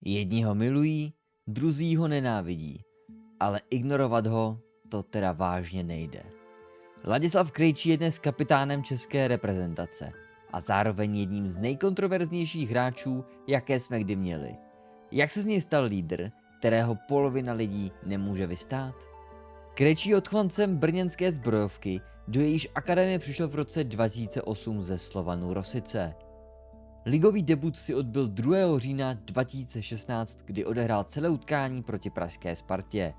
Jedni ho milují, druzí ho nenávidí, ale ignorovat ho to teda vážně nejde. Ladislav Krejčí je dnes kapitánem české reprezentace a zároveň jedním z nejkontroverznějších hráčů, jaké jsme kdy měli. Jak se z něj stal lídr, kterého polovina lidí nemůže vystát? Krejčí je odchovancem brněnské zbrojovky, do jejíž akademie přišel v roce 2008 ze Slovanu Rosice. Ligový debut si odbyl 2. října 2016, kdy odehrál celé utkání proti pražské Spartě.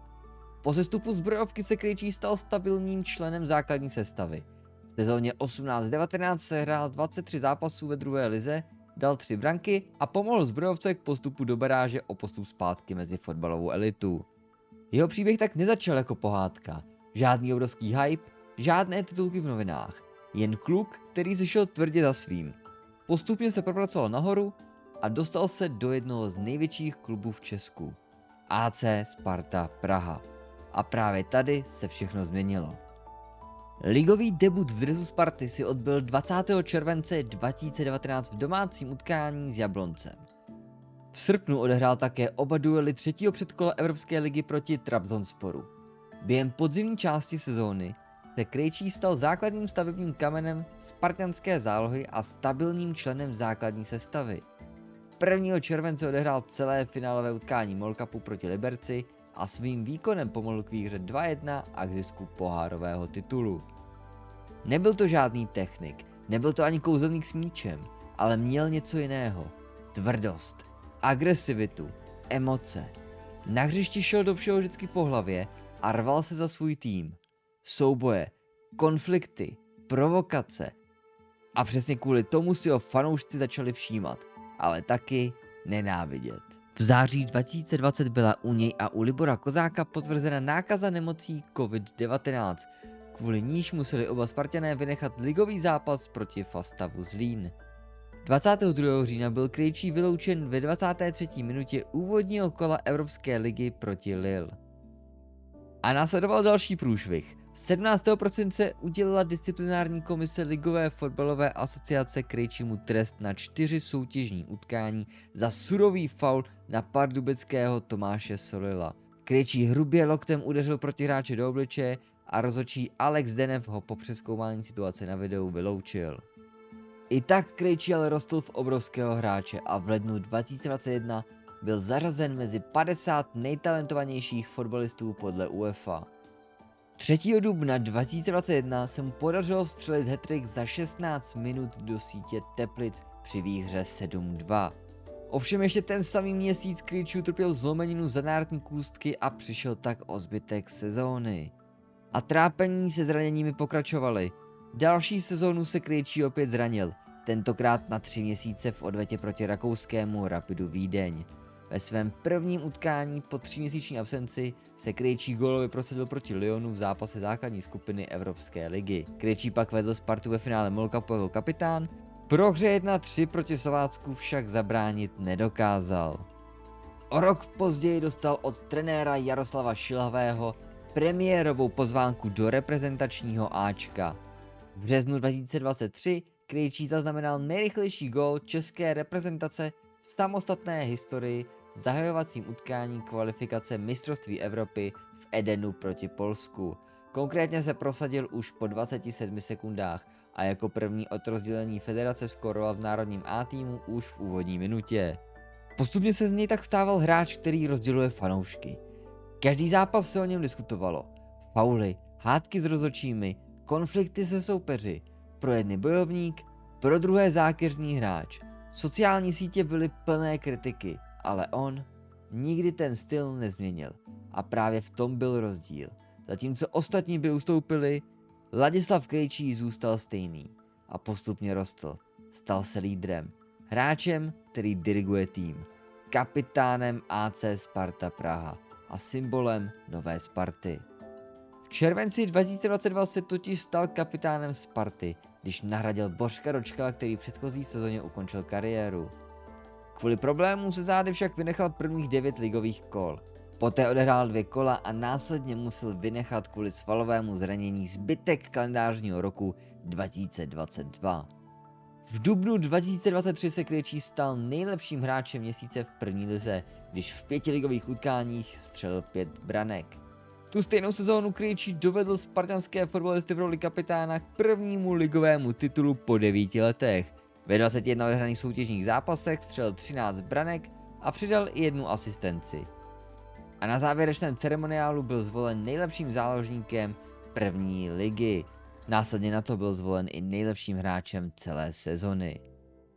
Po sestupu zbrojovky se Krejčí stal stabilním členem základní sestavy. V sezóně 18-19 sehrál 23 zápasů ve druhé lize, dal 3 branky a pomohl zbrojovce k postupu do baráže o postup zpátky mezi fotbalovou elitu. Jeho příběh tak nezačal jako pohádka. Žádný obrovský hype, žádné titulky v novinách. Jen kluk, který se šel tvrdě za svým. Postupně se propracoval nahoru a dostal se do jednoho z největších klubů v Česku. AC Sparta Praha. A právě tady se všechno změnilo. Ligový debut v dresu Sparty si odbyl 20. července 2019 v domácím utkání s Jabloncem. V srpnu odehrál také oba duely 3. předkola Evropské ligy proti Trabzonsporu. Během podzimní části sezóny se Krejčí stal základním stavebním kamenem spartanské zálohy a stabilním členem základní sestavy. 1. července odehrál celé finálové utkání MOL Cupu proti Liberci a svým výkonem pomohl k výhře 2-1 a k zisku pohárového titulu. Nebyl to žádný technik, nebyl to ani kouzelník s míčem, ale měl něco jiného. Tvrdost, agresivitu, emoce. Na hřišti šel do všeho vždycky po hlavě a rval se za svůj tým. Souboje, konflikty, provokace. A přesně kvůli tomu si ho fanoušci začali všímat, ale taky nenávidět. V září 2020 byla u něj a u Libora Kozáka potvrzena nákaza nemocí COVID-19, kvůli níž museli oba Spartané vynechat ligový zápas proti Fastavu Zlín. 22. října byl Krejčí vyloučen ve 23. minutě úvodního kola Evropské ligy proti Lille. A následoval další průšvih. 17. prosince udělila disciplinární komise Ligové fotbalové asociace Krejčímu trest na 4 soutěžní utkání za surový faul na pardubického Tomáše Solila. Krejčí hrubě loktem udeřil protihráče do obličeje a rozhodčí Alex Denev ho po přezkoumání situace na videu vyloučil. I tak Krejčí ale rostl v obrovského hráče a v lednu 2021 byl zařazen mezi 50 nejtalentovanějších fotbalistů podle UEFA. 3. dubna 2021 se mu podařilo vstřelit hat-trick za 16 minut do sítě Teplic při výhře 7-2. Ovšem ještě ten samý měsíc Krejčí utrpěl zlomeninu zadnártní kůstky a přišel tak o zbytek sezóny. A trápení se zraněními pokračovaly. Další sezónu se Krejčí opět zranil, tentokrát na 3 měsíce v odvetě proti rakouskému Rapidu Vídeň. Ve svém prvním utkání po 3měsíční absenci se Krejčí gólově prosadil proti Lyonu v zápase základní skupiny Evropské ligy. Krejčí pak vedl Spartu ve finále MOL Cupu jako kapitán, pro hře 1-3 proti Slovácku však zabránit nedokázal. O rok později dostal od trenéra Jaroslava Šilhavého premiérovou pozvánku do reprezentačního Ačka. V březnu 2023 Krejčí zaznamenal nejrychlejší gól české reprezentace v samostatné historii v zahajovacím utkání kvalifikace mistrovství Evropy v Edenu proti Polsku. Konkrétně se prosadil už po 27 sekundách a jako první od rozdělení federace skoroval v národním A týmu už v úvodní minutě. Postupně se z něj tak stával hráč, který rozděluje fanoušky. Každý zápas se o něm diskutovalo. Fauly, hádky s rozhodčími, konflikty se soupeři. Pro jedny bojovník, pro druhé zákeřný hráč. Sociální sítě byly plné kritiky, ale on nikdy ten styl nezměnil. A právě v tom byl rozdíl. Zatímco ostatní by ustoupili, Ladislav Krejčí zůstal stejný a postupně rostl. Stal se lídrem, hráčem, který diriguje tým, kapitánem AC Sparta Praha a symbolem nové Sparty. V červenci 2022 se totiž stal kapitánem Sparty, když nahradil Božka Dočkala, který v předchozí sezóně ukončil kariéru. Kvůli problémům se zády však vynechal prvních 9 ligových kol. Poté odehrál 2 kola a následně musel vynechat kvůli svalovému zranění zbytek kalendářního roku 2022. V dubnu 2023 se Krejčí stal nejlepším hráčem měsíce v první lize, když v 5 ligových utkáních vstřelil 5 branek. Tu stejnou sezónu Krejčí dovedl spartanské fotbalisty v roli kapitána k prvnímu ligovému titulu po 9 letech. Ve 21 odehraných soutěžních zápasech vstřelil 13 branek a přidal i 1 asistenci. A na závěrečném ceremoniálu byl zvolen nejlepším záložníkem první ligy. Následně na to byl zvolen i nejlepším hráčem celé sezony.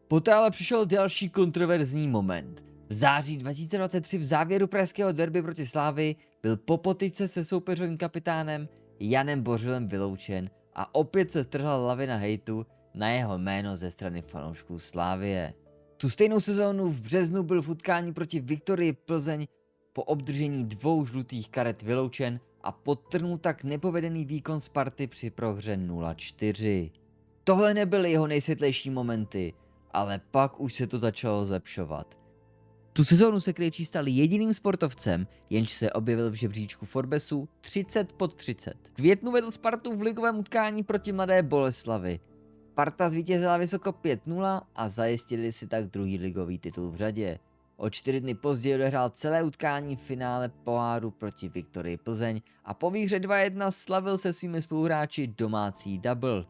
Poté ale přišel další kontroverzní moment. V září 2023 v závěru pražského derby proti Slávii byl po potyčce se soupeřovým kapitánem Janem Bořilem vyloučen a opět se strhla lavina hejtu na jeho jméno ze strany fanoušků Slavie. Tu stejnou sezónu v březnu byl v utkání proti Viktorii Plzeň po obdržení 2 žlutých karet vyloučen a podtrhnul tak nepovedený výkon Sparty při prohře 0-4. Tohle nebyly jeho nejsvětlejší momenty, ale pak už se to začalo zlepšovat. Tu sezónu se Krejčí stal jediným sportovcem, jenž se objevil v žebříčku Forbesu 30 pod 30. V květnu vedl Spartu v ligovém utkání proti Mladé Boleslavi. Sparta zvítězila vysoko 5-0 a zajistili si tak druhý ligový titul v řadě. O 4 dny později odehrál celé utkání v finále poháru proti Viktorii Plzeň a po výhře 2-1 slavil se svými spoluhráči domácí double.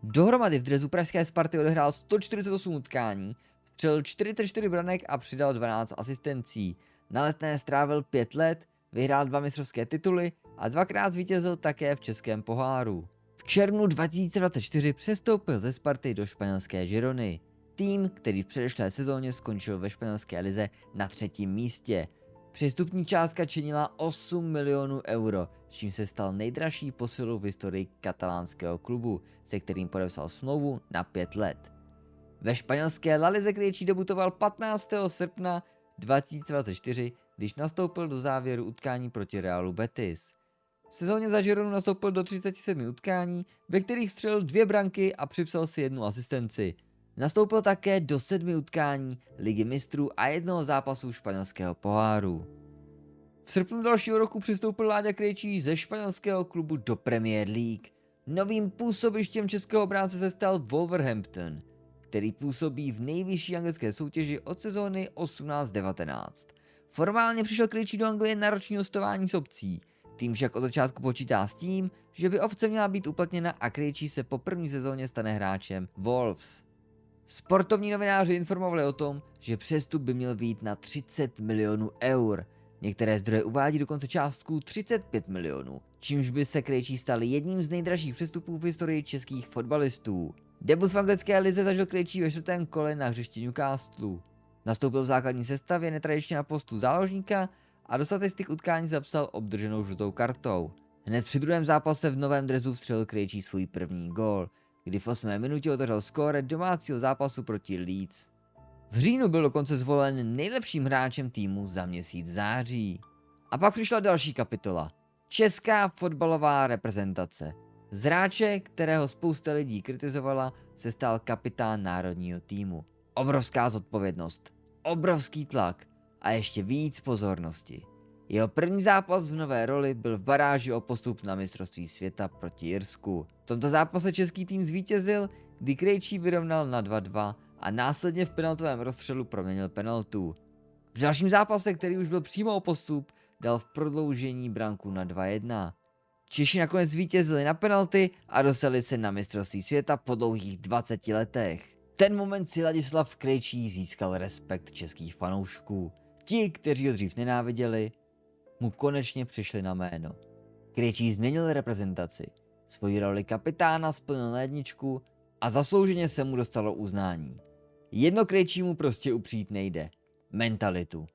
Dohromady v dresu pražské Sparty odehrál 148 utkání, vstřelil 44 branek a přidal 12 asistencí. Na Letné strávil 5 let, vyhrál 2 mistrovské tituly a 2krát zvítězil také v českém poháru. V červnu 2024 přestoupil ze Sparty do španělské Girony. Tým, který v předešlé sezóně skončil ve španělské lize na 3. místě. Přestupní částka činila 8 milionů euro, čím se stal nejdražší posilou v historii katalánského klubu, se kterým podepsal smlouvu na 5 let. Ve španělské La Lize Krejčí debutoval 15. srpna 2024, když nastoupil do závěru utkání proti Realu Betis. V sezóně za Gironu nastoupil do 37 utkání, ve kterých střelil 2 branky a připsal si 1 asistenci. Nastoupil také do 7 utkání Ligy mistrů a 1 zápasu španělského poháru. V srpnu dalšího roku přistoupil Láďa Krejčí ze španělského klubu do Premier League. Novým působištěm českého obránce se stal Wolverhampton, který působí v nejvyšší anglické soutěži od sezóny 18-19. Formálně přišel Krejčí do Anglie na roční hostování s Obcí. Tým však od začátku počítá s tím, že by Obce měla být uplatněna a Krejčí se po první sezóně stane hráčem Wolves. Sportovní novináři informovali o tom, že přestup by měl být na 30 milionů eur. Některé zdroje uvádí dokonce částku 35 milionů, čímž by se Krejčí stal jedním z nejdražších přestupů v historii českých fotbalistů. Debut v anglické lize zažil Krejčí ve 4. kole na hřišti Newcastlu. Nastoupil v základní sestavě netradičně na postu záložníka a do statistik utkání zapsal obdrženou žlutou kartou. Hned při druhém zápase v novém dresu vstřelil Krejčí svůj první gól, kdy v 8. minutě otevřel skóre domácího zápasu proti Leeds. V říjnu byl dokonce zvolen nejlepším hráčem týmu za měsíc září. A pak přišla další kapitola. Česká fotbalová reprezentace. Z hráče, kterého spousta lidí kritizovala, se stal kapitán národního týmu. Obrovská zodpovědnost, obrovský tlak a ještě víc pozornosti. Jeho první zápas v nové roli byl v baráži o postup na mistrovství světa proti Irsku. V tomto zápase český tým zvítězil, kdy Krejčí vyrovnal na 2-2 a následně v penaltovém rozstřelu proměnil penaltu. V dalším zápase, který už byl přímo o postup, dal v prodloužení branku na 2-1. Češi nakonec zvítězili na penalty a dostali se na mistrovství světa po dlouhých 20 letech. Ten moment si Ladislav Krejčí získal respekt českých fanoušků. Ti, kteří ho dřív nenáviděli, mu konečně přišli na jméno. Krejčí změnil reprezentaci, svoji roli kapitána splnil na 1 a zaslouženě se mu dostalo uznání. Jedno Krejčímu prostě upřít nejde. Mentalitu.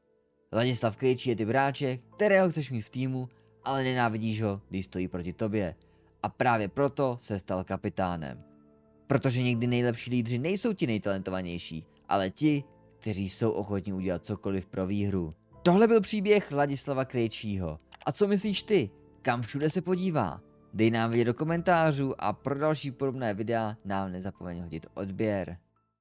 Ladislav Krejčí je typ hráče, kterého chceš mít v týmu, ale nenávidíš ho, když stojí proti tobě. A právě proto se stal kapitánem. Protože někdy nejlepší lídři nejsou ti nejtalentovanější, ale ti, kteří jsou ochotní udělat cokoliv pro výhru. Tohle byl příběh Ladislava Krejčího. A co myslíš ty? Kam všude se podívá? Dej nám vědět do komentářů a pro další podobné videa nám nezapomeň hodit odběr.